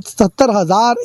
70,000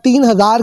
3,000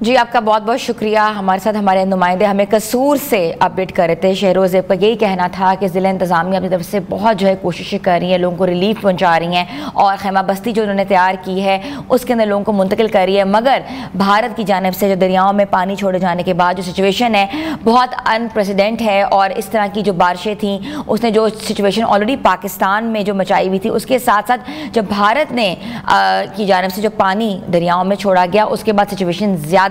جی آپ کا بہت بہت شکریہ. ہمارے ساتھ ہمارے نمائندے ہمیں قصور سے اپڈیٹ کر رہے تھے. شہروزیب کا یہی کہنا تھا کہ ضلع انتظامیہ اپنی طرف سے بہت جو ہے کوششیں کر رہی ہیں, لوگوں کو ریلیف پہنچا رہی ہیں, اور خیمہ بستی جو انہوں نے تیار کی ہے اس کے اندر لوگوں کو منتقل کر رہی ہے. مگر بھارت کی جانب سے جو دریاؤں میں پانی چھوڑے جانے کے بعد جو سچویشن ہے بہت ان پریسیڈنٹ ہے, اور اس طرح کی جو بارشیں تھیں اس نے جو سچویشن آلریڈی پاکستان میں جو مچائی ہوئی تھی, اس کے ساتھ ساتھ جب بھارت نے کی جانب سے جو پانی دریاؤں میں چھوڑا گیا اس کے بعد سچویشن زیادہ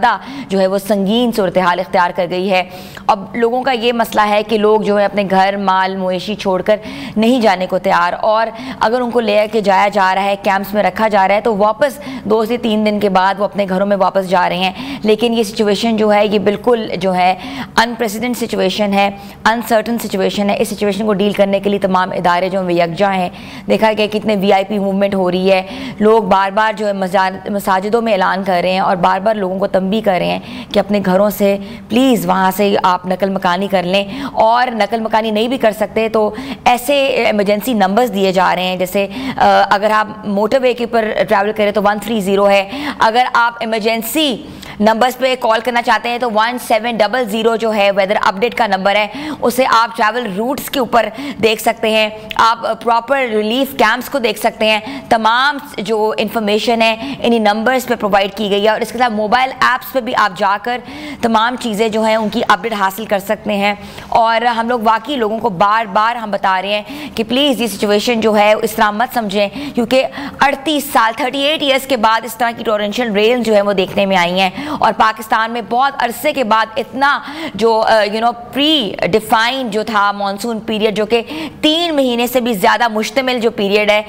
جو ہے وہ سنگین صورتحال اختیار کر گئی ہے. اب لوگوں کا یہ مسئلہ ہے کہ لوگ جو ہے اپنے گھر مال مویشی چھوڑ کر نہیں جانے کو تیار, اور اگر ان کو لے کے جایا جا رہا ہے, کیمپس میں رکھا جا رہا ہے, تو واپس 2 سے 3 دن کے بعد وہ اپنے گھروں میں واپس جا رہے ہیں. لیکن یہ سچویشن جو ہے یہ بالکل جو ہے ان پریسیڈنٹ سچویشن ہے, انسرٹن سچویشن ہے. اس سچویشن کو ڈیل کرنے کے لیے تمام ادارے جو یکجا ہیں. دیکھا گیا کتنے VIP موومنٹ ہو رہی ہے, لوگ بار بار جو ہے مساجدوں میں اعلان کر رہے ہیں اور بار بار لوگوں کو تنبیہ کر رہے ہیں کہ اپنے گھروں سے پلیز وہاں سے آپ نقل مکانی کر لیں, اور نقل مکانی نہیں بھی کر سکتے تو ایسے ایمرجنسی نمبرز دیے جا رہے ہیں. جیسے اگر آپ موٹر وے کے پر ٹریول کریں تو 130 ہے, اگر آپ ایمرجنسی نمبرز پہ کال کرنا چاہتے ہیں تو 1700 جو ہے ویدر اپڈیٹ کا نمبر ہے, اسے آپ ٹریول روٹس کے اوپر دیکھ سکتے ہیں, آپ پراپر ریلیف کیمپس کو دیکھ سکتے ہیں. تمام جو انفارمیشن ہے انہی نمبرز پہ پرووائڈ کی گئی ہے, اور اس کے ساتھ موبائل ایپس پہ بھی آپ جا کر تمام چیزیں جو ہیں ان کی اپڈیٹ حاصل کر سکتے ہیں. اور ہم لوگ واقعی لوگوں کو بار بار ہم بتا رہے ہیں کہ پلیز یہ سچویشن جو ہے اس طرح مت سمجھیں, کیونکہ 38 سال 38 ایئرس کے بعد اس طرح کی ٹورنشل رین جو ہے وہ دیکھنے میں آئی ہیں, اور پاکستان میں بہت عرصے کے بعد اتنا جو پری ڈیفائنڈ جو تھا مانسون پیریڈ, جو کہ 3 مہینے سے بھی زیادہ مشتمل جو پیریڈ ہے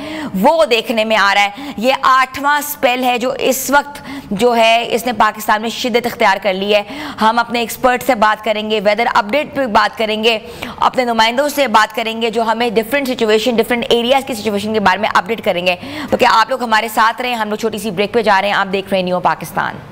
وہ دیکھنے میں آ رہا ہے. یہ 8واں سپیل ہے جو اس وقت جو ہے اس نے پاکستان میں شدت اختیار کر لی ہے. ہم اپنے ایکسپرٹ سے بات کریں گے, ویدر اپڈیٹ پہ بات کریں گے, اپنے نمائندوں سے بات کریں گے جو ہمیں ڈفرینٹ سچویشن ڈفرینٹ ایریاز کی سچویشن کے بارے میں اپڈیٹ کریں گے. تو کیا آپ لوگ ہمارے ساتھ رہیں, ہم لوگ چھوٹی سی بریک پہ جا رہے ہیں. آپ دیکھ رہے ہیں نیو پاکستان.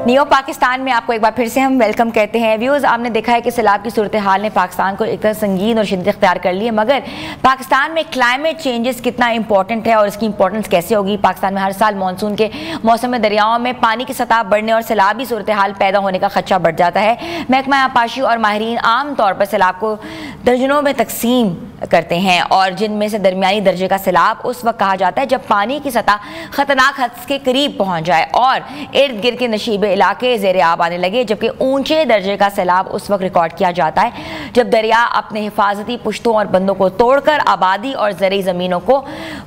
نیو پاکستان میں آپ کو ایک بار پھر سے ہم ویلکم کہتے ہیں. ویوز, آپ نے دیکھا ہے کہ سیلاب کی صورتحال نے پاکستان کو ایک طرح سنگین اور شدت اختیار کر لی ہے, مگر پاکستان میں کلائمیٹ چینجز کتنا امپورٹنٹ ہے اور اس کی امپورٹنس کیسے ہوگی. پاکستان میں ہر سال مانسون کے موسم میں دریاؤں میں پانی کی سطح بڑھنے اور سیلابی صورتحال پیدا ہونے کا خدشہ بڑھ جاتا ہے. محکمہ آبپاشی اور ماہرین عام طور پر سیلاب کو درجنوں میں تقسیم کرتے ہیں, اور جن میں سے درمیانی درجے کا سیلاب اس وقت کہا جاتا ہے جب پانی کی سطح خطرناک حد کے قریب پہنچ جائے اور ارد گرد کے نشیبے علاقے زیر آب آنے لگے, جبکہ اونچے درجے کا سیلاب اس وقت ریکارڈ کیا جاتا ہے جب دریا اپنے حفاظتی پشتوں اور بندوں کو توڑ کر آبادی اور زرعی زمینوں کو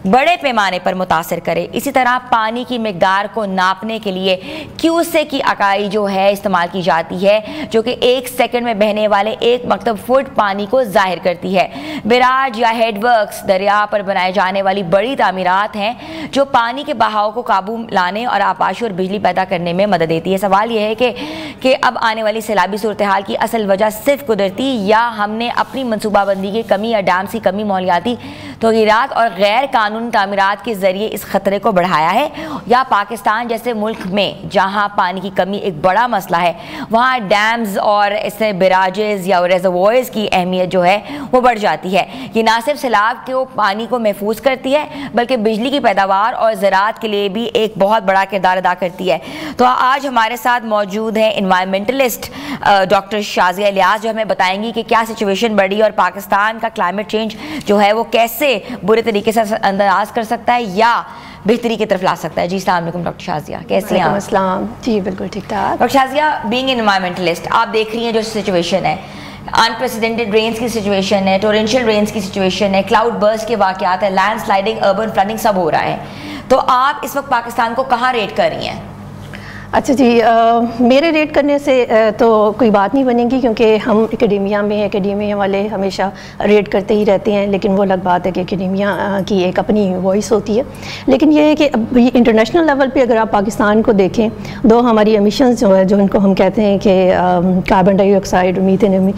بڑے پیمانے پر متاثر کرے. اسی طرح پانی کی مقدار کو ناپنے کے لیے کیوسیک کی اکائی جو ہے استعمال کی جاتی ہے, جو کہ 1 سیکنڈ میں بہنے والے 1 مکتب فٹ پانی کو ظاہر کرتی ہے. بیراج یا ہیڈ ورکس دریا پر بنائے جانے والی بڑی تعمیرات ہیں جو پانی کے بہاؤ کو قابو لانے اور آبپاشی اور بجلی پیدا کرنے میں مدد دیتی ہے. سوال یہ ہے کہ اب آنے والی سیلابی صورتحال کی اصل وجہ صرف قدرتی یا ہم نے اپنی منصوبہ بندی کی کمی یا ڈیمز کی کمی, ماحولیاتی تغیرات اور غیر قانونی تعمیرات کے ذریعے اس خطرے کو بڑھایا ہے, یا پاکستان جیسے ملک میں جہاں پانی کی کمی ایک بڑا مسئلہ ہے وہاں ڈیمز اور اس سے بیراجز یا ریزروائرز کی اہمیت جو ہے وہ بڑھ جاتی ہے. یہ نہ صرف سیلاب کے پانی کو محفوظ کرتی ہے بلکہ بجلی کی پیداوار اور زراعت کے لیے بھی ایک بہت بڑا کردار ادا کرتی ہے. تو آج ہمارے ساتھ موجود ہیں انوائرمنٹلسٹ ڈاکٹر شازیہ الیاس, جو ہمیں بتائیں گی کہ کیا سچویشن بڑھی اور پاکستان کا کلائمیٹ چینج جو ہے وہ کیسے برے طریقے سے انداز کر سکتا ہے یا بہتری کی طرف لا سکتا ہے. جی السلام علیکم ڈاکٹر شازیہ, کیسے ہیں آپ؟ السلام. جی بالکل ٹھیک ٹھاک. ڈاکٹر شازیہ, بینگ انوائرمنٹلسٹ, آپ دیکھ رہی ہیں جو سچویشن ہے, انپریسیڈنٹڈ رینز کی سچویشن ہے, ٹورنشل رینز کی سچویشن ہے, کلاؤڈ برسٹ کے واقعات ہیں, لینڈ سلائڈنگ, اربن فلڈنگ, سب ہو رہا ہے. تو آپ اس وقت پاکستان کو کہاں ریٹ کر رہی ہیں؟ اچھا جی, میرے ریٹ کرنے سے تو کوئی بات نہیں بنے گی, کیونکہ ہم اکیڈیمیا میں ہیں, اکیڈیمیا والے ہمیشہ ریٹ کرتے ہی رہتے ہیں, لیکن وہ الگ بات ہے کہ اکیڈیمیا کی ایک اپنی وائس ہوتی ہے. لیکن یہ ہے کہ اب انٹرنیشنل لیول پہ اگر آپ پاکستان کو دیکھیں, دو ہماری ایمیشنز جو ہے جو ان کو ہم کہتے ہیں کہ کاربن ڈائی آکسائڈ میتھین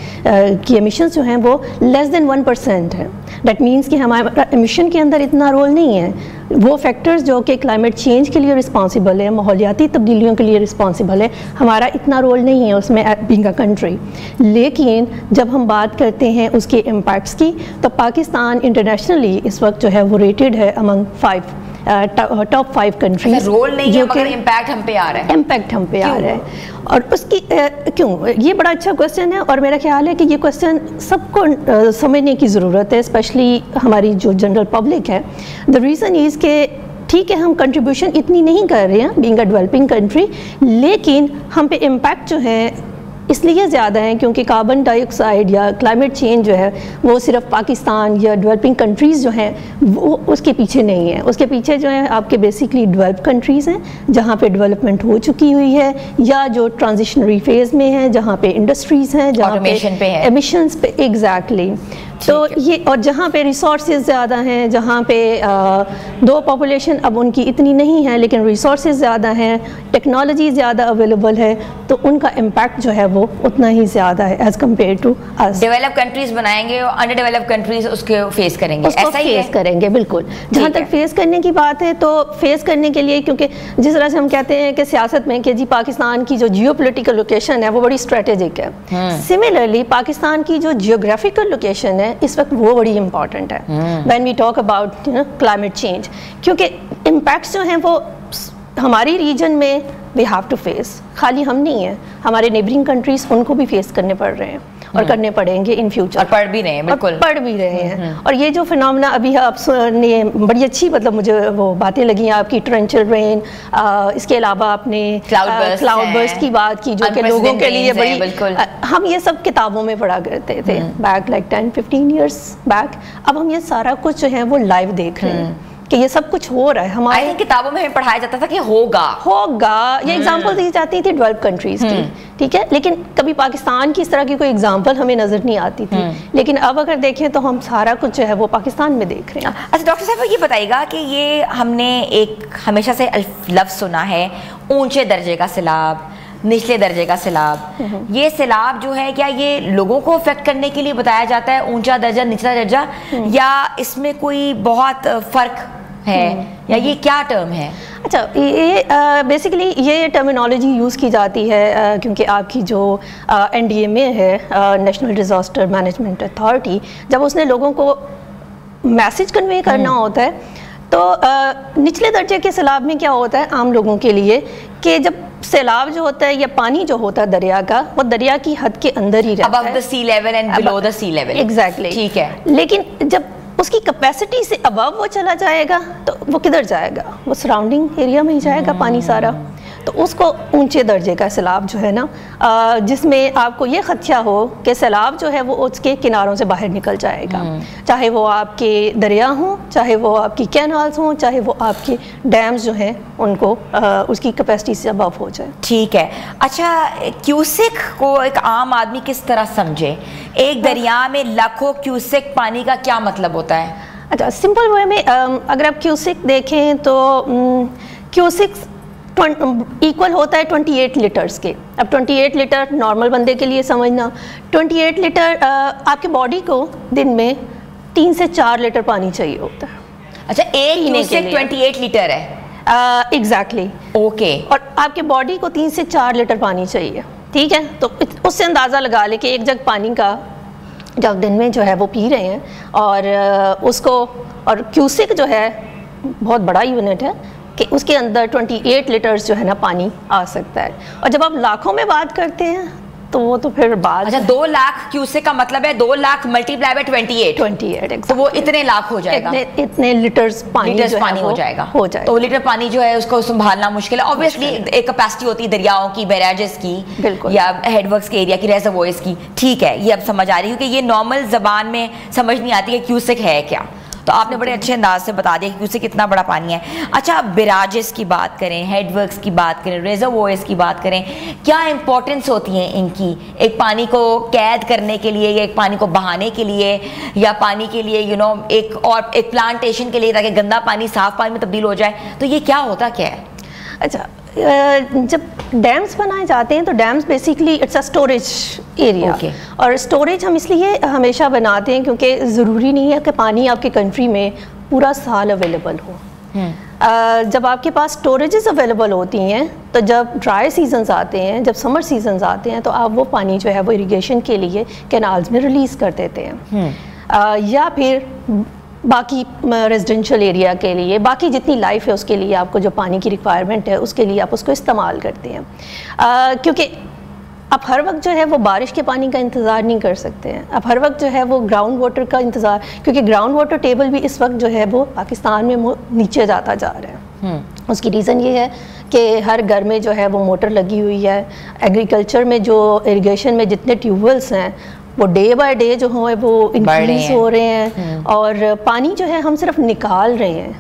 کی ایمیشنز جو ہیں وہ لیس دین 1% ہیں. دیٹ مینس کہ ہمارا ایمیشن کے اندر اتنا رول نہیں ہے. وہ فیکٹرز جو کہ کلائمیٹ چینج کے لیے رسپانسیبل ہیں، ماحولیاتی تبدیلیوں کے لیے رسپانسیبل ہے، ہمارا اتنا رول نہیں ہے اس میں بینگ اے کنٹری. لیکن جب ہم بات کرتے ہیں اس کے امپیکٹس کی تو پاکستان انٹرنیشنلی اس وقت جو ہے وہ ریٹڈ ہے امنگ ٹاپ 5 کنٹریز. رول نہیں ہے مگر امپیکٹ ہم پہ آ رہا ہے. امپیکٹ ہم پہ آ رہا ہے. اور اس کی کیوں؟ یہ بڑا اچھا کویسچن ہے اور میرا خیال ہے کہ یہ کویسچن سب کو سمجھنے کی ضرورت ہے، اسپیشلی ہماری جو جنرل پبلک ہے. دا ریزن از کہ ٹھیک ہے ہم کنٹریبیوشن اتنی نہیں کر رہے ہیں بینگ اے ڈیولپنگ کنٹری، لیکن ہم پہ امپیکٹ جو ہے اس لیے زیادہ ہیں کیونکہ کاربن ڈائی آکسائڈ یا کلائمیٹ چینج جو ہے وہ صرف پاکستان یا ڈیولپنگ کنٹریز جو ہیں وہ اس کے پیچھے نہیں ہیں. اس کے پیچھے جو ہیں آپ کے بیسکلی ڈیولپ کنٹریز ہیں جہاں پہ ڈیولپمنٹ ہو چکی ہوئی ہے، یا جو ٹرانزیشنری فیز میں ہیں جہاں پہ انڈسٹریز ہیں، جہاں پہ ایمیشنز پہ ایگزیکٹلی. تو یہ اور جہاں پہ ریسورسز زیادہ ہیں، جہاں پہ دو پاپولیشن اب ان کی اتنی نہیں ہے لیکن ریسورسز زیادہ ہیں، ٹیکنالوجی زیادہ اویلیبل ہے، تو ان کا امپیکٹ جو ہے وہ اتنا ہی زیادہ ہے as compare to us. Develop countries بنائیں گے اور انڈر ڈیولپ کنٹریز اس کو فیس کریں گے، ایسا ہی فیس کریں گے. بالکل. جہاں تک فیس کرنے کی بات ہے تو فیس کرنے کے لیے کیونکہ جس طرح سے ہم کہتے ہیں کہ سیاست میں کہ جی پاکستان کی جو جیو پولیٹیکل لوکیشن ہے وہ بڑی اسٹریٹجک ہے، سملرلی پاکستان کی جو جیوگرافیکل لوکیشن ہے اس وقت وہ بڑی امپورٹنٹ ہے when we talk about climate change, کیونکہ امپیکٹس جو ہیں وہ ہماری ریجن میں وی ہیو ٹو فیس. خالی ہم نہیں ہیں، ہمارے نیبرنگ کنٹریز ان کو بھی فیس کرنے پڑ رہے ہیں اور کرنے پڑیں گے ان فیوچر، اور پڑھ بھی رہے ہیں. بالکل پڑھ بھی رہے ہیں. اور یہ جو فنامنا ابھی آپ نے بڑی اچھی مطلب مجھے وہ باتیں لگی آپ کی ٹرنچل رین، اس کے علاوہ آپ نے کلاؤڈ برسٹ کی بات کی جو کہ لوگوں کے لیے بڑی، ہم یہ سب کتابوں میں پڑھا کرتے تھے بیک لائک 10-15 ایئرس بیک. اب ہم یہ سارا کچھ جو ہے وہ لائیو دیکھ رہے ہیں کہ یہ سب کچھ ہو رہا ہے. ہمارے کتابوں میں ہمیں پڑھایا جاتا تھا کہ ہوگا یہ ایگزامپل دی جاتی تھی ڈیولپ کنٹریز کی، ٹھیک ہے، لیکن کبھی پاکستان کی اس طرح کی کوئی ایگزامپل ہمیں نظر نہیں آتی تھی. لیکن اب اگر دیکھیں تو ہم سارا کچھ جو ہے وہ پاکستان میں دیکھ رہے ہیں. اچھا ڈاکٹر صاحب یہ بتائیے گا کہ یہ ہم نے ایک ہمیشہ سے لفظ سنا ہے اونچے درجے کا سیلاب، نچلے درجے کا سیلاب. یہ سیلاب جو ہے کیا یہ لوگوں کو افیکٹ کرنے کے لیے بتایا جاتا ہے اونچا درجہ نچلا درجہ، یا اس میں کوئی بہت فرق ہے، یا یہ کیا ٹرم ہے؟ اچھا یہ بیسیکلی یہ ٹرمینالوجی یوز کی جاتی ہے کیونکہ آپ کی جو NDMA ہے نیشنل ڈیزاسٹر مینجمنٹ اتھارٹی، جب اس نے لوگوں کو میسج کنوے کرنا ہوتا ہے تو نچلے درجے کے سیلاب میں کیا ہوتا ہے عام لوگوں کے لیے کہ جب سیلاب جو ہوتا ہے یا پانی جو ہوتا ہے دریا کا وہ دریا کی حد کے اندر ہی رہتا ہے، above the sea level and below the sea level. Exactly. ٹھیک ہے. لیکن جب اس کی کیپیسٹی سے ابو وہ چلا جائے گا تو وہ کدھر جائے گا؟ وہ سراؤنڈنگ ایریا میں ہی جائے گا پانی سارا. تو اس کو اونچے درجے کا سیلاب جو ہے نا، جس میں آپ کو یہ خدشہ ہو کہ سیلاب جو ہے وہ اس کے کناروں سے باہر نکل جائے گا، چاہے وہ آپ کے دریا ہوں، چاہے وہ آپ کی کینالز ہوں، چاہے وہ آپ کے ڈیمز جو ہیں ان کو اس کی کیپیسٹی سے ابو ہو جائے. ٹھیک ہے. اچھا کیوسک کو ایک عام آدمی کس طرح سمجھے؟ ایک دریا میں لاکھوں کیوسک پانی کا کیا مطلب ہوتا ہے؟ اچھا سمپل وے میں اگر آپ کیوسک دیکھیں تو کیوسک ایکول ہوتا ہے 28 لیٹرز کے. اب 28 لیٹر نارمل بندے کے لیے سمجھنا، 28 لیٹر آپ کے باڈی کو دن میں 3 سے 4 لیٹر پانی چاہیے ہوتا ہے. اچھا ایک کیوسک 28 لیٹر ہے؟ ایگزیکٹلی. اوکے. اور آپ کے باڈی کو 3 سے 4 لیٹر پانی چاہیے، ٹھیک ہے. تو اس سے اندازہ لگا لے کہ ایک جگ پانی کا جب دن میں جو ہے وہ پی رہے ہیں، اور اس کو اور کیوسک جو ہے بہت بڑا یونٹ ہے کہ اس کے اندر 28 لیٹرز جو ہے نا پانی آ سکتا ہے. اور جب آپ لاکھوں میں بات کرتے ہیں تو وہ تو پھر بات. اچھا 2 لاکھ کیوسک کا مطلب ہے 2 لاکھ ملٹیپلائی بائی 28 تو وہ اتنے لاکھ ہو جائے گا، اتنے لیٹرز پانی ہو جائے گا. تو لیٹر پانی جو ہے اس کو سنبھالنا مشکل ہے. اوبویسلی ایک کیپیسٹی ہوتی ہے دریاؤں کی، بیراجز کی، یا ہیڈ ورکس کے ایریا کی، ریزروائرز کی. ٹھیک ہے یہ اب سمجھ آ رہی ہے کہ یہ نارمل زبان میں سمجھ نہیں آتی کہ کیوسک ہے کیا. تو آپ نے بڑے اچھے انداز سے بتا دیا کہ اسے کتنا بڑا پانی ہے. اچھا بیراجز کی بات کریں، ہیڈ ورکس کی بات کریں، ریزروائرز کی بات کریں، کیا امپورٹنس ہوتی ہیں ان کی ایک پانی کو قید کرنے کے لیے، یا ایک پانی کو بہانے کے لیے، یا پانی کے لیے ایک پلانٹیشن کے لیے تاکہ گندا پانی صاف پانی میں تبدیل ہو جائے؟ تو یہ کیا ہوتا کیا ہے؟ اچھا جب ڈیمز بنائے جاتے ہیں تو dams basically it's a storage area. اور اسٹوریج ہم اس لیے ہمیشہ بناتے ہیں کیونکہ ضروری نہیں ہے کہ پانی آپ کے کنٹری میں پورا سال اویلیبل ہو. جب آپ کے پاس سٹوریجز اویلیبل ہوتی ہیں تو جب ڈرائی سیزنز آتے ہیں, جب سمر سیزنز آتے ہیں, تو آپ وہ پانی جو ہے وہ اریگیشن کے لیے کینالز میں ریلیز کر دیتے ہیں, یا پھر باقی ریزیڈینشیل ایریا کے لیے, باقی جتنی لائف ہے اس کے لیے آپ کو جو پانی کی ریکوائرمنٹ ہے اس کے لیے آپ اس کو استعمال کرتے ہیں. کیونکہ اب ہر وقت جو ہے وہ بارش کے پانی کا انتظار نہیں کر سکتے ہیں, اب ہر وقت جو ہے وہ گراؤنڈ واٹر کا انتظار, کیونکہ گراؤنڈ واٹر ٹیبل بھی اس وقت جو ہے وہ پاکستان میں نیچے جاتا جا رہا ہے. اس کی ریزن یہ ہے کہ ہر گھر میں جو ہے وہ موٹر لگی ہوئی ہے, ایگریکلچر میں جو اریگیشن میں جتنے ٹیوب ویلس ہیں وہ ڈے بائی ڈے جو ہیں وہ انکریز ہو رہے ہیں, اور پانی جو ہے ہم صرف نکال رہے ہیں.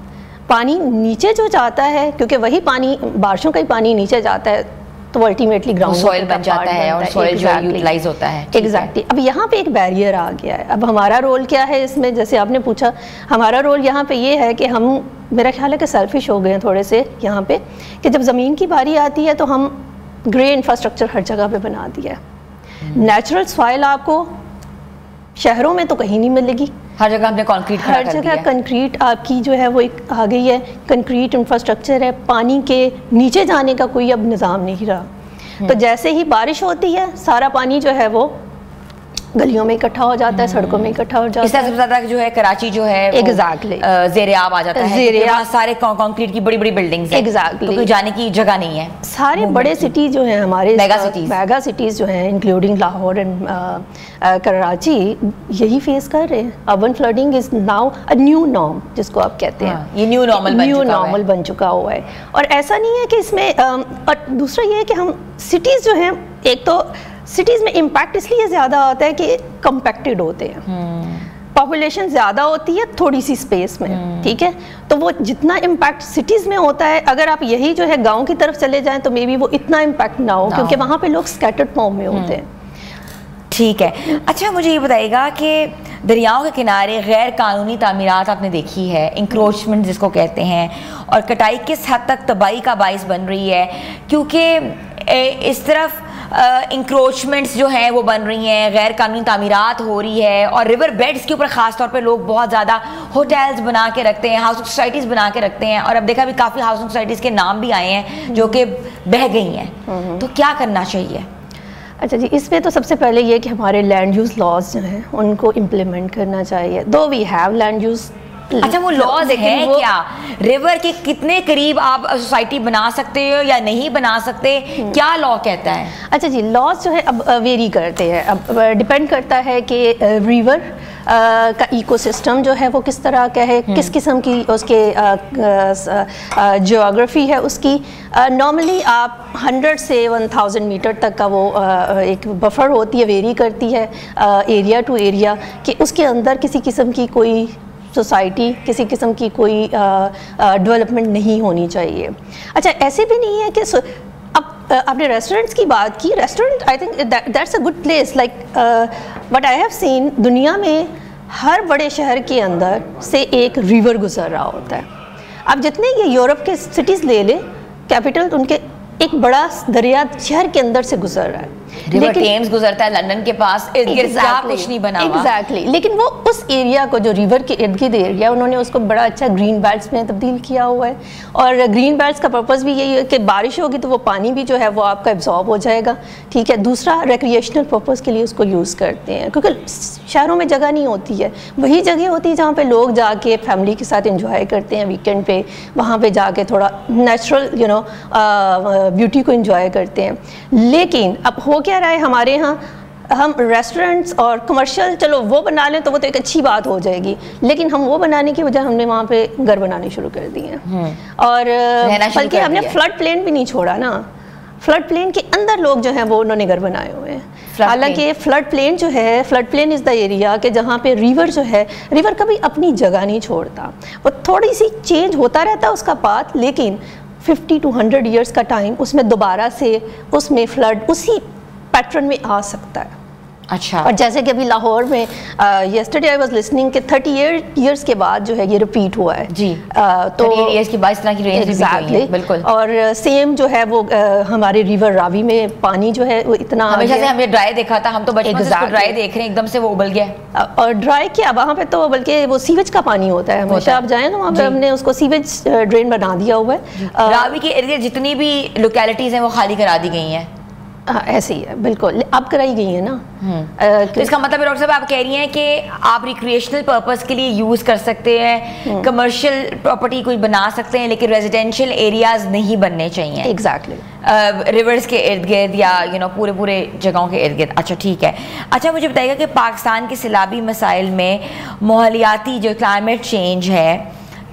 پانی نیچے جو جاتا ہے, کیونکہ وہی پانی بارشوں کا ہی پانی نیچے جاتا ہے, تو وہ الٹیمیٹلی گراؤنڈ سوئل بن جاتا ہے اور سوئل جو یوٹیلائز ہوتا ہے. ایگزیکٹلی. اب یہاں پہ ایک بیریئر آ گیا ہے. اب ہمارا رول کیا ہے اس میں, جیسے آپ نے پوچھا, ہمارا رول یہاں پہ یہ ہے کہ ہم, میرا خیال ہے کہ سیلفش ہو گئے ہیں تھوڑے سے یہاں پہ, کہ جب زمین کی باری آتی ہے تو ہم گرے انفراسٹرکچر ہر جگہ پہ بنا دیا ہے. نیچرل سوائل آپ کو شہروں میں تو کہیں نہیں ملے گی, ہر جگہ ہم نے کنکریٹ کھڑا کر دیا. ہر جگہ کنکریٹ آپ کی جو ہے وہ ایک آ گئی ہے, کنکریٹ انفراسٹرکچر ہے, پانی کے نیچے جانے کا کوئی اب نظام نہیں رہا. تو جیسے ہی بارش ہوتی ہے سارا پانی جو ہے وہ گلیوں میں اکٹھا ہو جاتا ہے, سڑکوں میں اکٹھا ہو جاتا ہے. اس سے سب سے زیادہ جو ہے کراچی جو ہے ایگزیکٹلی زیر آب آ جاتا ہے, وہاں سارے کنکریٹ کی بڑی بڑی بلڈنگز ہیں, ایگزیکٹلی جانے کی جگہ نہیں ہے. سارے بڑے سٹی جو ہیں ہمارے میگا سٹیز جو ہیں انکلوڈنگ لاہور اینڈ کراچی, یہی فیس کر رہے ہیں. Urban fielding is now a new norm, جس کو آپ کہتے ہیں, یہ نیو نارمل بن چکا ہوا ہے. اور ایسا نہیں ہے کہ اس میں, اور دوسرا یہ ہے کہ ہم سٹیز جو ہیں, ایک تو سٹیز میں امپیکٹ اس لیے زیادہ آتا ہے کہ کمپیکٹڈ ہوتے ہیں, پاپولیشن زیادہ ہوتی ہے تھوڑی سی اسپیس میں, ٹھیک ہے, تو وہ جتنا امپیکٹ سٹیز میں ہوتا ہے, اگر آپ یہی جو ہے گاؤں کی طرف چلے جائیں تو مے بی وہ اتنا امپیکٹ نہ ہو, کیونکہ وہاں پہ لوگ اسکیٹرڈ فارم میں ہوتے ہیں. ٹھیک ہے. اچھا مجھے یہ بتائیے گا کہ دریاؤں کے کنارے غیر قانونی تعمیرات آپ نے دیکھی ہے, انکروچمنٹ جس کو کہتے ہیں, اور کٹائی کس حد تک تباہی کا باعث بن رہی ہے, کیونکہ اس طرف انکروچمنٹس جو ہیں وہ بن رہی ہیں, غیر قانونی تعمیرات ہو رہی ہے, اور ریور بیڈز کے اوپر خاص طور پہ لوگ بہت زیادہ ہوٹلز بنا کے رکھتے ہیں, ہاؤسنگ سوسائٹیز بنا کے رکھتے ہیں, اور اب دیکھا بھی کافی ہاؤسنگ سوسائٹیز کے نام بھی آئے ہیں جو کہ بہہ گئی ہیں. تو کیا کرنا چاہیے؟ اچھا جی, اس پہ تو سب سے پہلے یہ کہ ہمارے لینڈ یوز لاز جو ہیں ان کو امپلیمنٹ کرنا چاہیے. دو وی ہیو لینڈ یوز. اچھا وہ لاز ہیں کیا, ریور کے کتنے قریب آپ سوسائٹی بنا سکتے ہو یا نہیں بنا سکتے, کیا لا کہتا ہے؟ اچھا جی, لاز جو ہے اب ویری کرتے ہیں, اب ڈپینڈ کرتا ہے کہ ریور کا ایکو سسٹم جو ہے وہ کس طرح کا ہے, کس قسم کی اس کے جیوگرافی ہے اس کی. نارملی آپ 100 سے 1000 میٹر تک کا وہ ایک بفر ہوتی ہے, ویری کرتی ہے ایریا ٹو ایریا, کہ اس کے اندر کسی قسم کی کوئی سوسائٹی, کسی قسم کی کوئی ڈیولپمنٹ نہیں ہونی چاہیے. اچھا ایسے بھی نہیں ہے کہ اب آپ نے ریسٹورنٹس کی بات کی, restaurant I think that's a good place, like what I have seen, دنیا میں ہر بڑے شہر کے اندر سے ایک ریور گزر رہا ہوتا ہے. اب جتنے یہ یورپ کے سٹیز لے لیں, کیپٹل ان کے ایک بڑا دریا شہر کے اندر سے گزر رہا ہے, ریور ٹیمز گزرتا ہے لندن کے پاس, کچھ نہیں بنا ہوا. ایگزیکٹلی, لیکن وہ اس ایریا کو جو ریور کے ارد گرد ایریا, انہوں نے اس کو بڑا اچھا گرین بیلٹس میں تبدیل کیا ہوا ہے. اور گرین بیلٹس کا پرپز بھی یہی ہے کہ بارش ہوگی تو وہ پانی بھی جو ہے وہ آپ کا ایبزارب ہو جائے گا, ٹھیک ہے. دوسرا ریکریشنل پرپز کے لیے اس کو یوز کرتے ہیں, کیونکہ شہروں میں جگہ نہیں ہوتی ہے, وہی جگہ ہوتی ہے جہاں پہ لوگ جا کے فیملی کے ساتھ انجوائے کرتے ہیں ویکینڈ پہ, وہاں پہ جا کے تھوڑا نیچرل بیوٹی کو انجوائے کرتے ہیں. لیکن اب ہو کیا رہا ہے ہمارے ہاں, ہم ریسٹورنٹس اور کمرشل چلو وہ بنا لیں تو وہ تو ایک اچھی بات ہو جائے گی, لیکن ہم وہ بنانے کی وجہ ہم نے وہاں پہ گھر بنانے شروع کر دیے ہیں, اور بلکہ ہم نے فلڈ پلین بھی نہیں چھوڑا نا, فلڈ پلین کے اندر لوگ جو ہیں وہ انہوں نے گھر بنائے ہوئے ہیں. حالانکہ فلڈ پلین جو ہے, flood plain is the area کہ جہاں پہ ریور جو ہے, ریور کبھی اپنی جگہ نہیں چھوڑتا, وہ تھوڑی سی چینج ہوتا رہتا ہے اس کا پاتھ, لیکن 50 to 100 ایئرس کا ٹائم اس میں دوبارہ سے اس میں فلڈ اسی پیٹرن میں آ سکتا ہے. اچھا. اور جیسے کہ ابھی لاہور میں یسٹرڈے آئی واز لسننگ کہ 30 ایئرس کے بعد جو ہے یہ ریپیٹ ہوا ہے. جی. تو 30 ایئرس کے بعد اس طرح کی رینج ریپیٹ ہوئی ہے. بالکل. اور سیم جو ہے وہ ہمارے ریور راوی میں پانی جو ہے وہ اتنا ہمیشہ سے ہم نے ڈرائی دیکھا تھا, ہم تو بچپن سے اس کو ڈرائی دیکھ رہے ہیں, ایک دم سے وہ ابل گیا. اور ڈرائی کیا وہاں پہ تو بلکہ وہ سیویج کا پانی ہوتا ہے ہمیشہ. آپ جائیں تو وہاں پہ ہم نے اس کو سیویج ڈرین بنا دیا ہوا ہے. راوی کے ارد گرد جتنی بھی لوکیلٹیز ہیں وہ خالی کرا دی گئی ہیں. ایسے ہی ہے بالکل, اب کرائی گئی ہے نا. تو اس کا مطلب ہے ڈاکٹر صاحب آپ کہہ رہی ہیں کہ آپ ریکریشنل پرپز کے لیے یوز کر سکتے ہیں, کمرشل پراپرٹی کوئی بنا سکتے ہیں, لیکن ریزیڈینشیل ایریاز نہیں بننے چاہیے. ایگزیکٹلی. ریورز کے ارد گرد یا پورے جگہوں کے ارد گرد. اچھا ٹھیک ہے. اچھا مجھے بتائیے گا کہ پاکستان کے سیلابی مسائل میں ماحولیاتی جو کلائمیٹ چینج ہے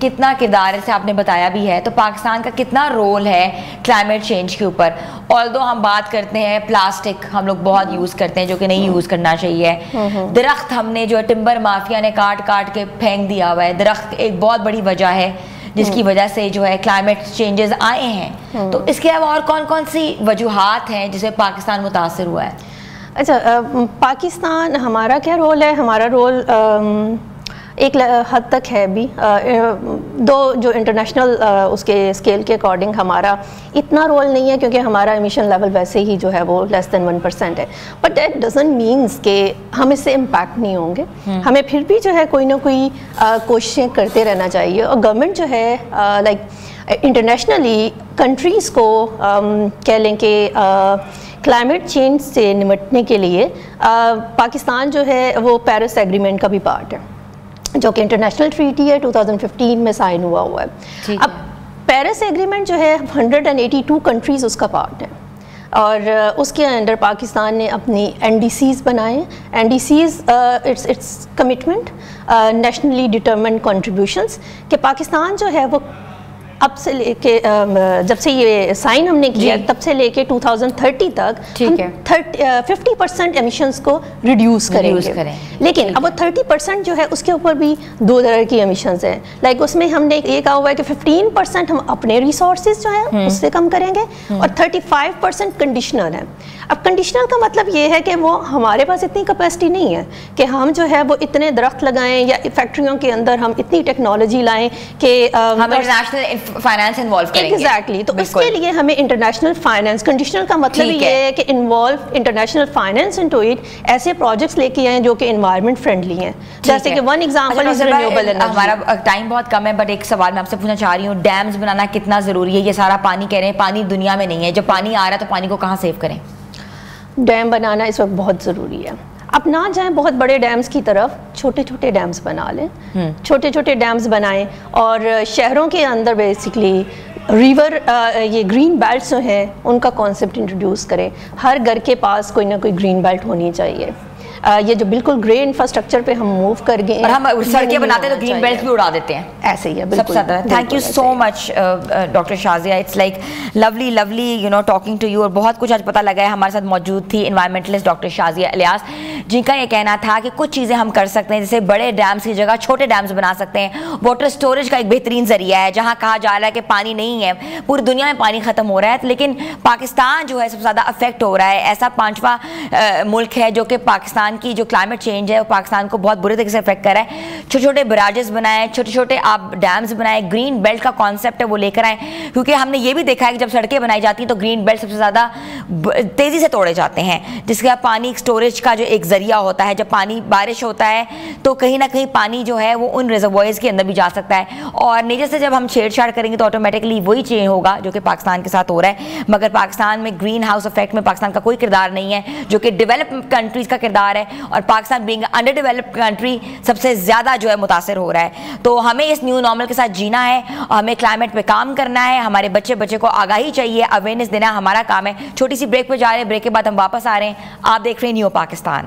کتنا کردار ہے, جیسے آپ نے بتایا بھی ہے, تو پاکستان کا کتنا رول ہے کلائمیٹ چینج کے اوپر؟ آلدو ہم بات کرتے ہیں پلاسٹک ہم لوگ بہت یوز کرتے ہیں جو کہ نہیں یوز کرنا چاہیے. درخت ہم نے جو ٹمبر مافیا نے کاٹ کے پھینک دیا ہوا ہے. درخت ایک بہت بڑی وجہ ہے جس کی وجہ سے جو ہے کلائمیٹ چینجز آئے ہیں. تو اس کے علاوہ اور کون سی وجوہات ہیں جس سے پاکستان متاثر ہوا ہے؟ اچھا, پاکستان ہمارا کیا رول ہے؟ ہمارا رول ایک حد تک ہے بھی, دو جو انٹرنیشنل اس کے اسکیل کے اکارڈنگ ہمارا اتنا رول نہیں ہے کیونکہ ہمارا ایمیشن لیول ویسے ہی جو ہے وہ لیس دین 1% ہے. بٹ دیٹ ڈزنٹ مینس کہ ہم اس سے امپیکٹ نہیں ہوں گے. ہمیں پھر بھی جو ہے کوئی نہ کوئی کوششیں کرتے رہنا چاہیے. اور گورنمنٹ جو ہے لائک انٹرنیشنلی کنٹریز کو کہہ لیں کہ کلائمیٹ چینج سے نمٹنے کے لیے پاکستان جو ہے وہ پیرس ایگریمنٹ کا بھی پارٹ ہے جو کہ انٹرنیشنل ٹریٹی ہے 2015 میں سائن ہوا ہے. اب پیرس ایگریمنٹ جو ہے 182 کنٹریز اس کا پارٹ ہے, اور اس کے انڈر پاکستان نے اپنی NDCs بنائے. NDCs it's commitment, nationally determined contributions, کہ پاکستان جو ہے وہ اب سے لے کے جب سے یہ سائن ہم نے کیا تب سے لے کے 2030 تک ہم 50% ایمیشنز کو ریڈیوس کریں گے. لیکن اب وہ 30% جو ہے اس کے اوپر بھی دو طرح کی ایمیشنز ہیں. لائک اس میں ہم نے یہ کہا ہوا ہے کہ 15% ہم اپنے ریسورسز جو ہیں اس سے کم کریں گے, اور 35% کنڈیشنل ہے. اب کنڈیشنل کا مطلب یہ ہے کہ وہ ہمارے پاس اتنی کیپیسٹی نہیں ہے کہ ہم جو ہے وہ اتنے درخت لگائیں یا فیکٹریوں کے اندر ہم اتنی ٹیکنالوجی لائیں کہ ہم انٹرنیشنل فائنانس انوالو کریں گے. ایگزیکٹلی. تو اس کے لیے ہمیں انٹرنیشنل فائنانس, کنڈیشنل کا مطلب یہ ہے کہ involve international finance into it, ایسے پروجیکٹس لے کے آئیں جو کہ انوائرمنٹ فرینڈلی ہیں. جیسے کہ one example is renewable energy. ہمارا ٹائم بہت کم ہے, بٹ ایک سوال میں آپ سے پوچھنا چاہ رہی ہوں, ڈیمز بنانا کتنا ضروری ہے؟ یہ سارا پانی کہہ رہے ہیں پانی دنیا میں نہیں ہے, جب پانی آ رہا ہے تو پانی کو کہاں سیو کریں؟ ڈیم بنانا اس وقت بہت ضروری ہے. اب نہ جائیں بہت بڑے ڈیمز کی طرف, چھوٹے چھوٹے ڈیمز بنا لیں, چھوٹے چھوٹے ڈیمز بنائیں, اور شہروں کے اندر بیسکلی ریور یہ گرین بیلٹس جو ہیں ان کا کانسیپٹ انٹروڈیوس کریں. ہر گھر کے پاس کوئی نہ کوئی گرین بیلٹ ہونی چاہیے. یہ جو بالکل گرے انفراسٹرکچر پہ ہم موو کر گئے اور ہم سڑکیں بناتے ہیں تو گرین بیلٹ بھی اڑا دیتے ہیں. ایسے ہی ہے بالکل. Thank you so much doctor Shazia, it's like lovely talking to you, اور بہت کچھ آج پتہ لگا ہے. ہمارے ساتھ موجود تھی انوائرمنٹلسٹ ڈاکٹر شازیہ الیاس, جن کا یہ کہنا تھا کہ کچھ چیزیں ہم کر سکتے ہیں, جیسے بڑے ڈیمز کی جگہ چھوٹے ڈیمز بنا سکتے ہیں. واٹر اسٹوریج کا ایک بہترین ذریعہ ہے, جہاں کہا جا رہا ہے کہ پانی نہیں ہے, پوری دنیا میں پانی ختم ہو رہا ہے, لیکن پاکستان جو ہے سب سے زیادہ افیکٹ ہو رہا ہے. ایسا 5واں ملک ہے جو کہ پاکستان کی جو کلائمیٹ چینج ہے وہ پاکستان کو بہت برے طریقے سے افیکٹ کر رہا ہے. چھوٹے چھوٹے براجز بنائیں, چھوٹے چھوٹے آپ ڈیمز بنائیں, گرین بیلٹ کا کانسیپٹ ہے وہ لے کر آئیں, کیونکہ ہم نے یہ بھی دیکھا ہے کہ جب سڑکیں بنائی جاتی ہیں تو گرین بیلٹ سب سے زیادہ تیزی سے توڑے جاتے ہیں, جس کے بعد پانی اسٹوریج کا جو ایک ذریعہ ہوتا ہے, جب پانی بارش ہوتا ہے تو کہیں نہ کہیں پانی جو ہے وہ ان ریزروائرز کے اندر بھی جا سکتا ہے, اور نیچر سے جب ہم چھیڑ چھاڑ کریں گے تو آٹومیٹکلی وہی چینج ہوگا جو کہ پاکستان کے ساتھ ہو رہا ہے. مگر پاکستان میں گرین ہاؤس افیکٹ میں پاکستان کا کوئی کردار نہیں ہے جو کہ ڈیولپ کنٹریز کا کردار ہے, اور Pakistan being under developed country سب سے زیادہ جو ہے متاثر ہو رہا ہے. تو ہمیں اس نیو نارمل کے ساتھ جینا ہے, اور ہمیں کلائمیٹ پہ کام کرنا ہے. ہمارے بچے کو آگاہی چاہیے, اویئرنیس دینا ہمارا کام ہے. چھوٹی سی بریک پہ جا رہے ہیں, بریک کے بعد ہم واپس آ رہے ہیں. آپ دیکھ رہے ہیں نیو پاکستان.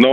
9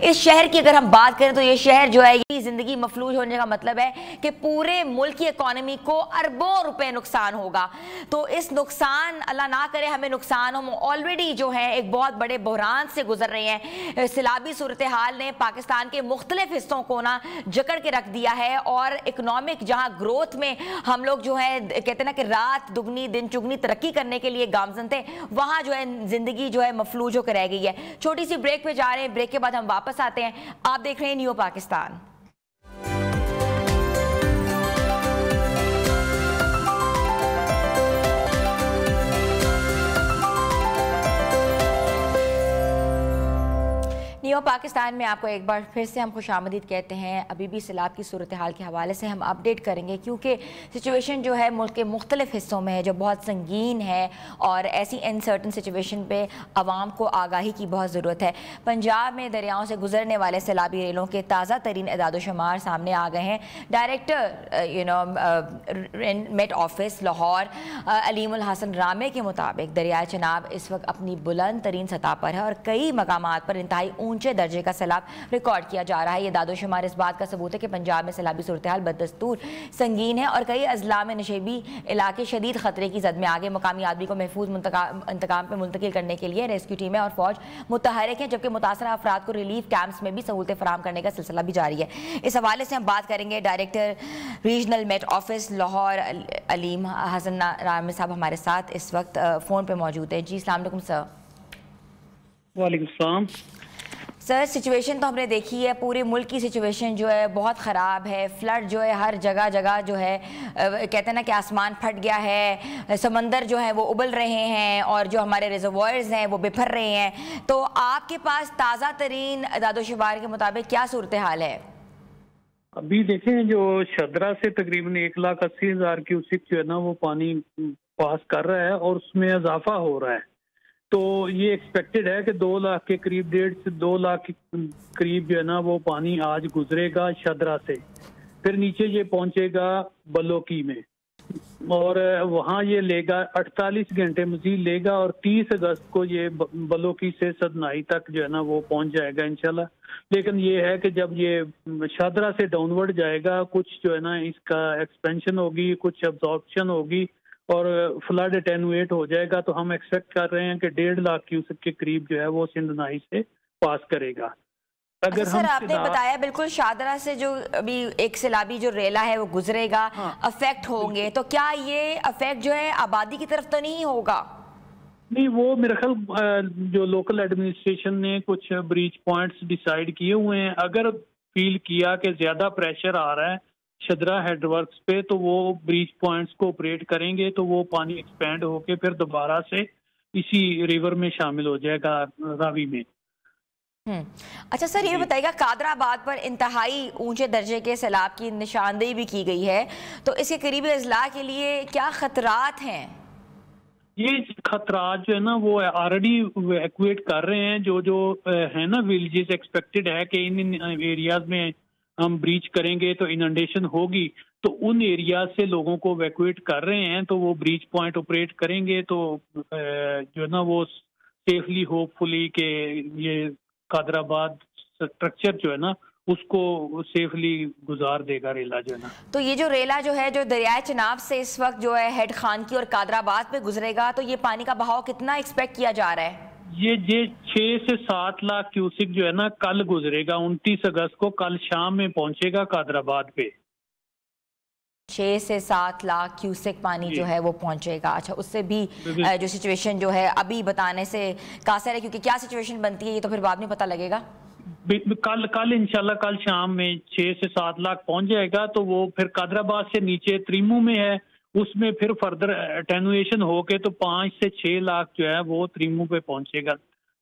اس شہر کی اگر ہم بات کریں تو یہ شہر جو ہے یہ زندگی مفلوج ہونے کا مطلب ہے کہ پورے ملک کی اکانومی کو اربوں روپے نقصان ہوگا. تو اس نقصان اللہ نہ کرے ہمیں نقصان ہم آلریڈی جو ہے ایک بہت بڑے بحران سے گزر رہے ہیں. سیلابی صورتحال نے پاکستان کے مختلف حصوں کو نا جکڑ کے رکھ دیا ہے اور اکنامک جہاں گروتھ میں ہم لوگ جو ہے کہتے ہیں نا کہ رات دگنی دن چگنی ترقی کرنے کے لیے گامزن تھے, وہاں جو ہے زندگی جو ہے مفلوج ہو کر رہ گئی ہے. چھوٹی سی بریک پہ جا رہے ہیں, بریک کے بعد ہم واپس آتے ہیں. آپ دیکھ رہے ہیں نیو پاکستان. نیو پاکستان میں آپ کو ایک بار پھر سے ہم خوش آمدید کہتے ہیں. ابھی بھی سیلاب کی صورتحال کے حوالے سے ہم اپڈیٹ کریں گے کیونکہ سچویشن جو ہے ملک کے مختلف حصوں میں ہے جو بہت سنگین ہے اور ایسی انسرٹن سچویشن پہ عوام کو آگاہی کی بہت ضرورت ہے. پنجاب میں دریاؤں سے گزرنے والے سیلابی ریلوں کے تازہ ترین اعداد و شمار سامنے آ گئے ہیں. Director meat Office Lahore Aleem Alhassan Ramay کے مطابق دریائے چناب اس وقت اپنی بلند ترین سطح پر ہے اور کئی مقامات پر انتہائی اونچے درجے کا سیلاب ریکارڈ کیا جا رہا ہے. یہ اعداد و شمار اس بات کا ثبوت ہے کہ پنجاب میں سیلابی صورتحال بدستور سنگین ہے اور کئی اضلاع میں نشیبی علاقے شدید خطرے کی زد میں آگے. مقامی آدمی کو محفوظ انتقام پہ منتقل کرنے کے لیے ریسکیو ٹیمیں اور فوج متحرک ہیں, جبکہ متاثرہ افراد کو ریلیف کیمپس میں بھی سہولتیں فراہم کرنے کا سلسلہ بھی جاری ہے. اس حوالے سے ہم بات کریں گے. Director regional Met Office Lahore Aleem Hassan Ramay صاحب ہمارے ساتھ اس وقت فون پہ موجود ہے. جی السلام علیکم سر. وعلیکم السلام. سر سچویشن تو ہم نے دیکھی ہے, پورے ملک کی سچویشن جو ہے بہت خراب ہے. فلڈ جو ہے ہر جگہ جگہ جو ہے کہتے ہیں نا کہ آسمان پھٹ گیا ہے, سمندر جو ہے وہ ابل رہے ہیں اور جو ہمارے ریزروائرز ہیں وہ بپھر رہے ہیں. تو آپ کے پاس تازہ ترین اعداد و شمار کے مطابق کیا صورتحال ہے؟ ابھی دیکھیں جو شدرا سے تقریباً 1,80,000 کیوسک جو ہے نا وہ پانی پاس کر رہا ہے اور اس میں اضافہ ہو رہا ہے. تو یہ ایکسپیکٹڈ ہے کہ 2 لاکھ کے قریب 1.5 سے 2 لاکھ کے قریب جو ہے نا وہ پانی آج گزرے گا شدرا سے, پھر نیچے یہ پہنچے گا بلوکی میں اور وہاں یہ لے گا 48 گھنٹے مزید لے گا اور 30 اگست کو یہ بلوکی سے سدنائی تک جو ہے نا وہ پہنچ جائے گا انشاءاللہ. لیکن یہ ہے کہ جب یہ شادرہ سے ڈاؤن ورڈ جائے گا کچھ جو ہے نا اس کا ایکسپینشن ہوگی, کچھ ابزارپشن ہوگی اور فلڈ اٹینویٹ ہو جائے گا. تو ہم ایکسپیکٹ کر رہے ہیں کہ 1.5 لاکھ کیوسک کے قریب جو ہے وہ سندھ نائی سے پاس کرے گا. اگر سر آپ نے بتایا بالکل شادرہ سے جو ابھی ایک سیلابی جو ریلا ہے وہ گزرے گا, افیکٹ ہوں گے, تو کیا یہ افیکٹ جو ہے آبادی کی طرف تو نہیں ہوگا؟ نہیں, وہ میرے خیال جو لوکل ایڈمنسٹریشن نے کچھ بریچ پوائنٹس ڈیسائیڈ کیے ہوئے ہیں. اگر فیل کیا کہ زیادہ پریشر آ رہا ہے شدرا ہیڈ ورکس پہ تو وہ بریچ پوائنٹس کو آپریٹ کریں گے تو وہ پانی ایکسپینڈ ہو کے پھر دوبارہ سے اسی ریور میں شامل ہو جائے گا راوی میں. اچھا سر یہ بتائیے گا, قادر آباد پر انتہائی اونچے درجے کے سیلاب کی نشاندہی بھی کی گئی ہے, تو اس کے قریبی اضلاع کے لیے کیا خطرات ہیں؟ یہ خطرات جو ہے نا وہ آلریڈی ایکویٹ کر رہے ہیں. جو ہے نا ولیجز ایکسپیکٹڈ ہے کہ ان ایریاز میں ہم بریچ کریں گے تو اننڈیشن ہوگی, تو ان ایریاز سے لوگوں کو ایویکویٹ کر رہے ہیں. تو وہ بریچ پوائنٹ آپریٹ کریں گے تو جو ہے نا وہ سیفلی ہوپ فلی کہ یہ قادر آباد اسٹرکچر جو ہے نا اس کو سیفلی گزار دے گا ریلا جو ہے نا. تو یہ جو ریلا جو ہے جو دریائے چناب سے اس وقت جو ہے ہیڈ خان کی اور قادر آباد پہ گزرے گا, تو یہ پانی کا بہاؤ کتنا ایکسپیکٹ کیا جا رہا ہے؟ یہ 6 سے 7 لاکھ کیوسک جو ہے نا کل گزرے گا. 29 اگست کو کل شام میں پہنچے گا قادر آباد پہ. 6 سے 7 لاکھ کیوسک پانی جو ہے وہ پہنچے گا. اچھا, اس سے بھی جو سچویشن جو ہے ابھی بتانے سے قاصر ہے, کیونکہ کیا سچویشن بنتی ہے یہ تو پھر بعد میں پتہ لگے گا. کل انشاءاللہ کل شام میں 6 سے 7 لاکھ پہنچ جائے گا. تو وہ پھر قادر آباد سے نیچے تریمو میں ہے, اس میں پھر فردر اٹینویشن ہو کے تو 5 سے 6 لاکھ جو ہے وہ تریمو پہ پہنچے گا.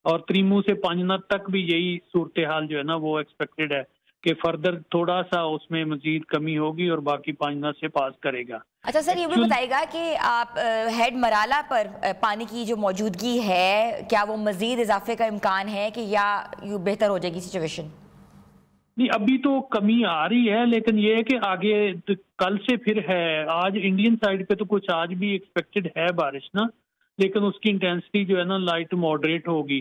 اور تریمو سے پانجنت تک بھی یہی صورتحال جو ہے نا وہ ایکسپیکٹڈ ہے کہ فردر تھوڑا سا اس میں مزید کمی ہوگی اور باقی پانجنت سے پاس کرے گا. اچھا سر یہ بھی بتائیے گا کہ آپ ہیڈ مرالہ پر پانی کی جو موجودگی ہے کیا وہ مزید اضافے کا امکان ہے کہ یا یوں بہتر ہو جائے گی سچویشن؟ نہیں, ابھی تو کمی آ رہی ہے لیکن یہ ہے کہ آگے کل سے پھر ہے. آج انڈین سائڈ پہ تو کچھ آج بھی ایکسپیکٹڈ ہے بارش نا, لیکن اس کی انٹینسٹی جو ہے نا لائٹ ماڈریٹ ہوگی.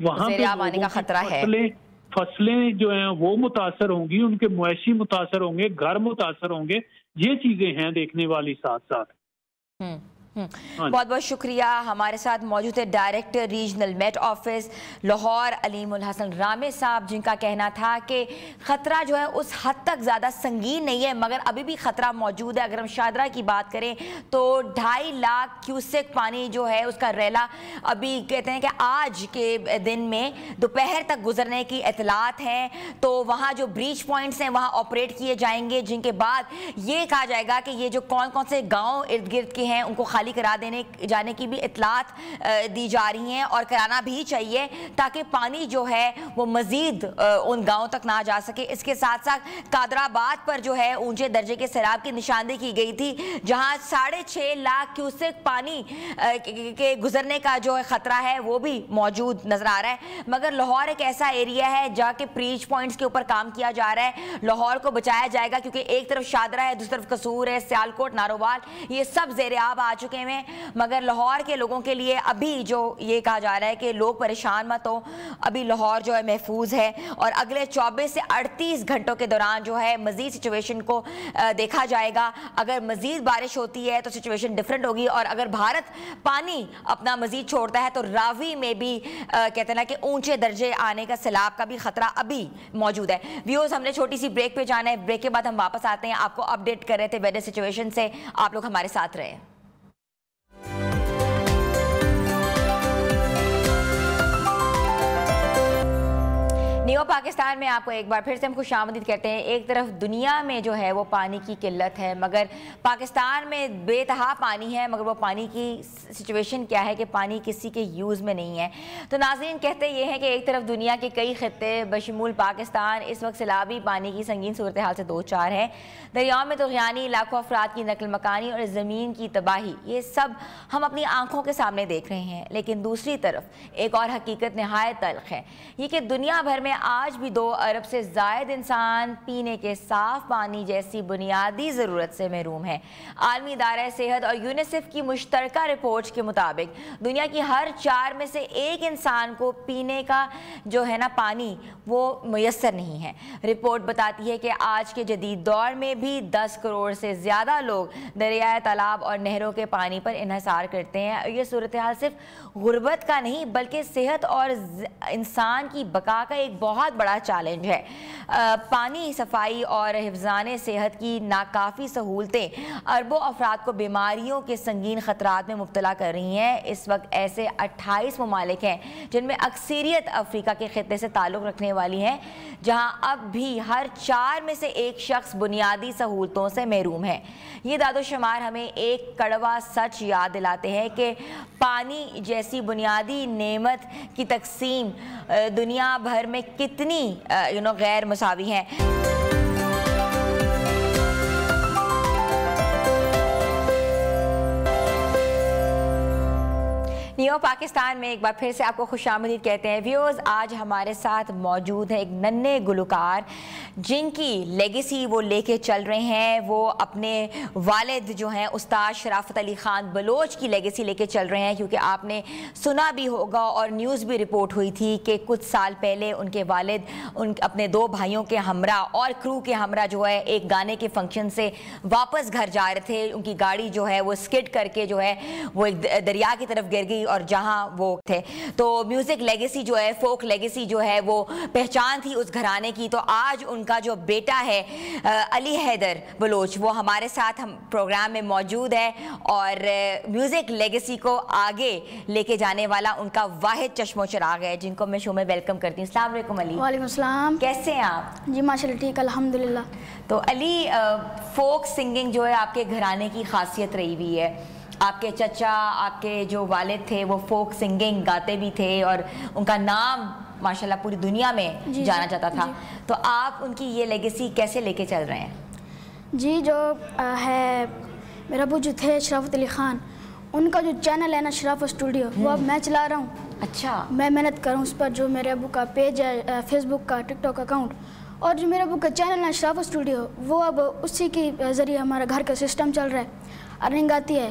وہاں پہ آنے کا خطرہ ہے. فصلیں جو ہیں وہ متاثر ہوں گی، ان کے معاشی متاثر ہوں گے، گھر متاثر ہوں گے. یہ چیزیں ہیں دیکھنے والی ساتھ ساتھ. بہت بہت شکریہ. ہمارے ساتھ موجود ہے director regional Met Office Lahore Aleem Alhassan Ramay صاحب، جن کا کہنا تھا کہ خطرہ جو ہے اس حد تک زیادہ سنگین نہیں ہے، مگر ابھی بھی خطرہ موجود ہے. اگر ہم شاہدرہ کی بات کریں تو 2.5 لاکھ کیوسک پانی جو ہے اس کا ریلا ابھی کہتے ہیں کہ آج کے دن میں دوپہر تک گزرنے کی اطلاعات ہیں. تو وہاں جو بریچ پوائنٹس ہیں وہاں آپریٹ کیے جائیں گے، جن کے بعد یہ کہا جائے گا کہ یہ جو کون کون سے گاؤں ارد گرد کے ہیں ان کو خالی کرا دینے جانے کی بھی اطلاعات دی جا رہی ہیں، اور کرانا بھی چاہیے تاکہ پانی جو ہے وہ مزید ان گاؤں تک نہ جا سکے. اس کے ساتھ ساتھ قادرآباد پر جو ہے اونچے درجے کے سیلاب کی نشاندہی کی گئی تھی، جہاں 6.5 لاکھ کیوسک پانی کے گزرنے کا جو خطرہ ہے وہ بھی موجود نظر آ رہا ہے. مگر لاہور ایک ایسا ایریا ہے جہاں کے پریچ پوائنٹس کے اوپر کام کیا جا رہا ہے. لاہور کو بچایا جائے گا کیونکہ ایک طرف شاہدرہ ہے، دوسری طرف قصور ہے، سیالکوٹ، نارووال، یہ سب زیر آب آ چکے ہیں. مگر لاہور کے لوگوں کے لیے ابھی جو یہ کہا جا رہا ہے کہ لوگ پریشان مت ہو، ابھی لاہور جو ہے محفوظ ہے، اور اگلے 24 سے 38 گھنٹوں کے دوران جو ہے مزید سچویشن کو دیکھا جائے گا. اگر مزید بارش ہوتی ہے تو سچویشن ڈیفرنٹ ہوگی، اور اگر بھارت پانی اپنا مزید چھوڑتا ہے تو راوی میں بھی کہتے ہیں نا کہ اونچے درجے آنے کا سیلاب کا بھی خطرہ ابھی موجود ہے. ویورز، ہم نے چھوٹی سی بریک پہ جانا ہے، بریک کے بعد ہم واپس آتے ہیں. آپ کو اپڈیٹ کر رہے تھے ویدر سچویشن سے، آپ لوگ ہمارے ساتھ رہے. نیو پاکستان میں آپ کو ایک بار پھر سے ہم خوش آمدید کہتے ہیں. ایک طرف دنیا میں جو ہے وہ پانی کی قلت ہے، مگر پاکستان میں بے تہا پانی ہے، مگر وہ پانی کی سچویشن کیا ہے کہ پانی کسی کے یوز میں نہیں ہے. تو ناظرین، کہتے یہ ہیں کہ ایک طرف دنیا کے کئی خطے بشمول پاکستان اس وقت سیلابی پانی کی سنگین صورتحال سے دو چار ہیں. دریاؤں میں طغیانی، لاکھوں افراد کی نقل مکانی اور زمین کی تباہی، یہ سب ہم اپنی آنکھوں کے سامنے دیکھ رہے ہیں. لیکن دوسری طرف ایک اور حقیقت نہایت تلخ ہے، یہ کہ دنیا بھر میں آج بھی 2 ارب سے زائد انسان پینے کے صاف پانی جیسی بنیادی ضرورت سے محروم ہیں. عالمی ادارہ صحت اور یونیسیف کی مشترکہ رپورٹ کے مطابق دنیا کی ہر 4 میں سے 1 انسان کو پینے کا جو ہے نا پانی وہ میسر نہیں ہے. رپورٹ بتاتی ہے کہ آج کے جدید دور میں بھی 10 کروڑ سے زیادہ لوگ دریائے، تالاب اور نہروں کے پانی پر انحصار کرتے ہیں. یہ صورتحال صرف غربت کا نہیں بلکہ صحت اور انسان کی بقا کا ایک بہت بڑا چیلنج ہے. پانی، صفائی اور حفظان صحت کی ناکافی سہولتیں اربوں افراد کو بیماریوں کے سنگین خطرات میں مبتلا کر رہی ہیں. اس وقت ایسے 28 ممالک ہیں جن میں اکثریت افریقہ کے خطے سے تعلق رکھنے والی ہیں، جہاں اب بھی ہر 4 میں سے 1 شخص بنیادی سہولتوں سے محروم ہے. یہ داد و شمار ہمیں ایک کڑوا سچ یاد دلاتے ہیں کہ پانی جیسی بنیادی نعمت کی تقسیم دنیا بھر میں کتنی غیر مساوی ہیں. نیو پاکستان میں ایک بار پھر سے آپ کو خوش آمدید کہتے ہیں. ویورز، آج ہمارے ساتھ موجود ہے ایک ننھے گلوکار جن کی لیگیسی وہ لے کے چل رہے ہیں. وہ اپنے والد جو ہیں استاد شرافت علی خان بلوچ کی لیگیسی لے کے چل رہے ہیں، کیونکہ آپ نے سنا بھی ہوگا اور نیوز بھی رپورٹ ہوئی تھی کہ کچھ سال پہلے ان کے والد اپنے 2 بھائیوں کے ہمراہ اور کرو کے ہمراہ جو ہے ایک گانے کے فنکشن سے واپس گھر جا رہے تھے. ان کی گاڑی جو ہے وہ اسکڈ کر کے جو ہے وہ ایک دریا کی طرف گر گئی اور جہاں وہ تھے. تو میوزک لیگیسی جو ہے، فوک لیگیسی جو ہے، وہ پہچان تھی اس گھرانے کی. تو آج ان کا جو بیٹا ہے علی حیدر بلوچ، وہ ہمارے ساتھ ہم پروگرام میں موجود ہے، اور میوزک لیگیسی کو آگے لے کے جانے والا ان کا واحد چشم و چراغ ہے، جن کو میں شو میں ویلکم کرتی ہوں. السلام علیکم علی. وعلیکم السلام. کیسے ہیں آپ؟ جی ماشاء اللہ ٹھیک، الحمدللہ. تو علی، فوک سنگنگ جو ہے آپ کے گھرانے کی خاصیت رہی ہوئی ہے. آپ کے چچا، آپ کے جو والد تھے وہ فوک سنگنگ گاتے بھی تھے اور ان کا نام ماشاءاللہ پوری دنیا میں جانا جاتا تھا. تو آپ ان کی یہ لیگیسی کیسے لے کے چل رہے ہیں؟ جی جو ہے میرا ابو جو تھے شرافت علی خان، ان کا جو چینل ہے نا شرافت اسٹوڈیو، وہ اب میں چلا رہا ہوں. اچھا. میں محنت کروں اس پر. جو میرے ابو کا پیج ہے فیس بک کا، ٹک ٹاک اکاؤنٹ، اور جو میرے ابو کا چینل ہے شرافت اسٹوڈیو، وہ اب اسی کے ذریعے ہمارا گھر کا سسٹم چل رہا ہے، ارننگ آتی ہے.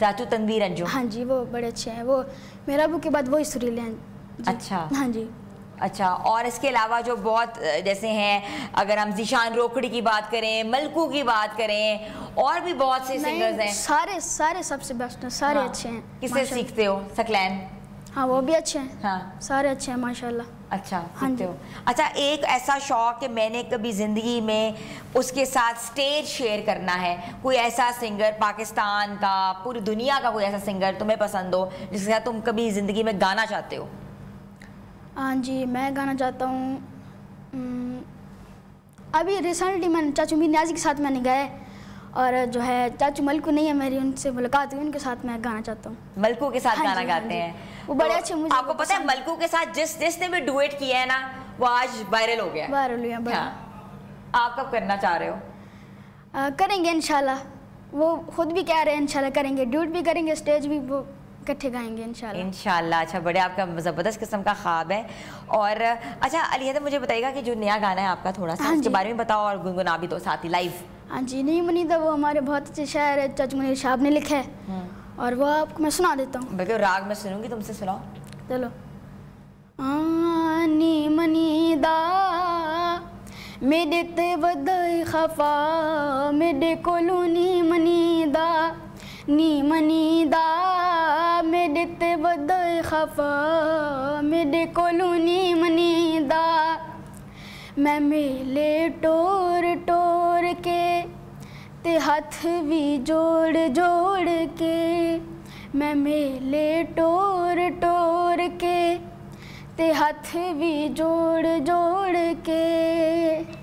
چاچو تنویر انجم. ہاں جی وہ بڑے اچھے ہیں, وہ میرے ابو کے بعد وہی سریلے ہیں. اچھا ہاں جی. اچھا, اور اس کے علاوہ جو بہت جیسے ہیں, اگر ہم ذیشان روکڑی کی بات کریں, ملکو کی بات کریں, اور بھی بہت سے سنگرز ہیں. سارے سب سے بیسٹ ہیں, سارے اچھے ہیں. کس سے سیکھتے ہو؟ ثقلین. ہاں وہ بھی اچھے ہیں. ہاں سارے اچھے ہیں ماشاءاللہ. اچھا سیکھتے ہو. اچھا, ایک ایسا شوق کہ میں نے کبھی زندگی میں اس کے ساتھ سٹیج شیئر کرنا ہے, کوئی ایسا سنگر پاکستان کا, پوری دنیا کا کوئی ایسا سنگر تمہیں پسند ہو جس کے ساتھ تم کبھی زندگی میں گانا چاہتے ہو؟ ہاں جی میں گانا چاہتا ہوں. ابھی ریسنٹلی میں چاچو میر نیازی کے ساتھ میں نے گایا, اور جو ہے چاچو ملکو نہیں ہے میری, ان سے ملاقات ہوئی, ان کے ساتھ میں گانا چاہتا ہوں. ملکو کے ساتھ گانا گاتے ہیں وہ بڑے اچھے. مجھے آپ کو پتہ ہے ملکو کے ساتھ جس نے بھی ڈویٹ کیا ہے نا وہ آج وائرل ہو گیا. وائرل ہوا. آپ کب کرنا چاہ رہے ہو؟ کریں گے انشاءاللہ, وہ خود بھی کہہ رہے ہیں انشاءاللہ کریں گے, ڈیوٹ بھی کریں گے, اسٹیج بھی وہ اکٹھے گائیں گے انشاءاللہ. اچھا, بڑے آپ کا زبردست قسم کا خواب ہے. اور اچھا علی حیدر, مجھے بتائیے گا کہ جو نیا گانا ہے آپ کا, تھوڑا سا اس کے بارے میں بتاؤ اور گنگنا بھی دو ساتھ ہی لائیو. ہاں جی, نہیں منیدہ وہ ہمارے بہت اچھے شاعر ہے, چاچو منیر صاحب نے لکھا ہے, اور وہ آپ کو میں سنا دیتا ہوں. بلکہ راگ میں سنوں گی, تم سے سناؤ. چلو. نی منیدہ میرے تے ودائی خفا, میرے کولو نی منیدہ, نی منیدہ میرے تے ودائی خفا, میرے کولو نی منیدہ, میں میلے ٹور ٹور کے تے ہاتھ بھی جوڑ جوڑ کے, میں میلے ٹور ٹور کے تے ہاتھ بھی جوڑ جوڑ کے.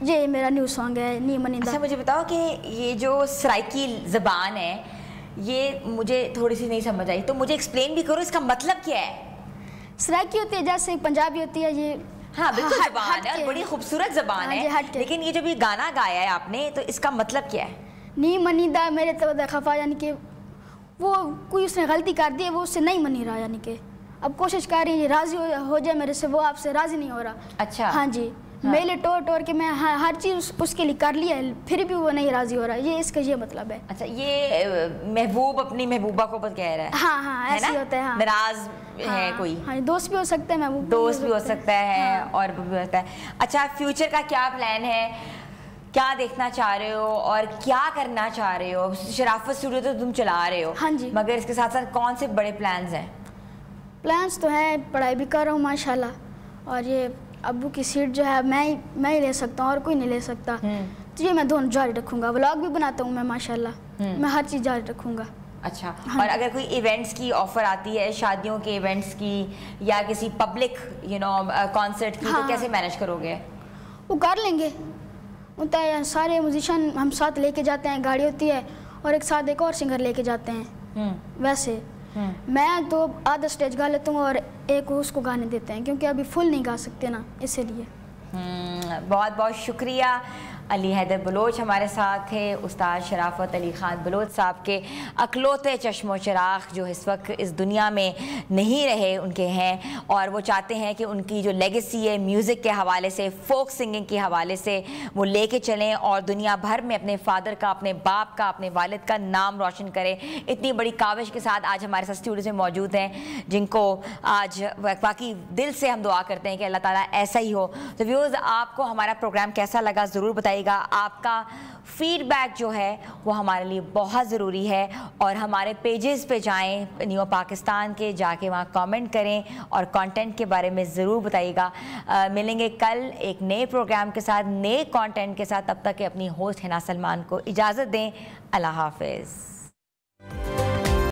یہ میرا نیو سانگ ہے نی منیدہ. اچھا مجھے بتاؤ کہ یہ جو سرائکی زبان ہے یہ مجھے تھوڑی سی نہیں سمجھ آئی, تو مجھے ایکسپلین بھی کرو اس کا مطلب کیا ہے. سرائکی ہوتی ہے جیسے پنجابی ہوتی ہے, یہ ہاں بالکل زبان ہے اور بڑی خوبصورت زبان ہے, لیکن یہ جو بھی گانا گایا ہے آپ نے تو اس کا مطلب کیا ہے؟ نی منیدہ میرے تو خفا, یعنی کہ وہ کوئی اس نے غلطی کر دی ہے, وہ اس سے نہیں منی رہا, یعنی کہ اب کوشش کر رہی ہے راضی ہو جائے میرے سے, وہ آپ سے راضی نہیں ہو رہا. اچھا ہاں جی, میلے ٹور ٹور کے میں ہر چیز اس کے لیے کر لی ہے, پھر بھی وہ نہیں راضی ہو رہا, یہ اس کا یہ مطلب ہے. اچھا, یہ محبوب اپنی محبوبہ کو کہہ رہا ہے. ہاں ہاں ایسے ہوتا ہے. ناراض ہے کوئی, ہاں دوست بھی ہو سکتا ہے, محبوب دوست بھی ہو سکتا ہے, اور بھی ہوتا ہے. اچھا, فیوچر کا کیا پلان ہے, کیا دیکھنا چاہ رہے ہو اور کیا کرنا چاہ رہے ہو؟ شرافت اسٹوڈیو تو تم چلا رہے ہو, ہاں جی, مگر اس کے ساتھ ساتھ کون سے بڑے پلانز ہیں؟ پلانس تو ہیں, پڑھائی بھی کر رہا ہوں ماشاءاللہ, اور یہ ابو کی سیٹ جو ہے میں ہی لے سکتا ہوں اور کوئی نہیں لے سکتا, تو یہ میں دونوں جاری رکھوں گا. ولاگ بھی بناتا ہوں میں ماشاءاللہ, میں ہر چیز جاری رکھوں گا. اچھا, اور اگر کوئی ایونٹس کی آفر آتی ہے, شادیوں کے ایونٹس کی یا کسی پبلک کانسرٹ کی, تو کیسے مینیج کرو گے؟ وہ کر لیں گے, ہوتا ہے سارے میوزیشین ہم ساتھ لے کے جاتے ہیں, گاڑی ہوتی ہے, اور ایک ساتھ ایک اور سنگر لے کے جاتے ہیں. ویسے میں تو آدھا اسٹیج گا لیتا ہوں اور ایک اس کو گانے دیتے ہیں, کیونکہ ابھی فل نہیں گا سکتے نا, اسی لیے. بہت بہت شکریہ. علی حیدر بلوچ ہمارے ساتھ تھے, استاد شرافت علی خان بلوچ صاحب کے اکلوتے چشم و چراغ جو اس وقت اس دنیا میں نہیں رہے ان کے ہیں, اور وہ چاہتے ہیں کہ ان کی جو لیگیسی ہے میوزک کے حوالے سے, فوک سنگنگ کے حوالے سے وہ لے کے چلیں اور دنیا بھر میں اپنے فادر کا, اپنے باپ کا, اپنے والد کا نام روشن کریں. اتنی بڑی کاوش کے ساتھ آج ہمارے ساتھ اسٹوڈیوز میں موجود ہیں, جن کو آج باقی دل سے ہم دعا کرتے ہیں کہ اللہ تعالیٰ ایسا ہی ہو. تو ویورز, آپ کو ہمارا پروگرام کیسا لگا ضرور بتائیے گا. آپ کا فیڈ بیک جو ہے وہ ہمارے لیے بہت ضروری ہے, اور ہمارے پیجز پہ جائیں نیو پاکستان کے, جا کے وہاں کامنٹ کریں اور کانٹینٹ کے بارے میں ضرور بتائیے گا. ملیں گے کل ایک نئے پروگرام کے ساتھ, نئے کانٹینٹ کے ساتھ. تب تک کہ اپنی ہوسٹ حنا سلمان کو اجازت دیں. اللہ حافظ.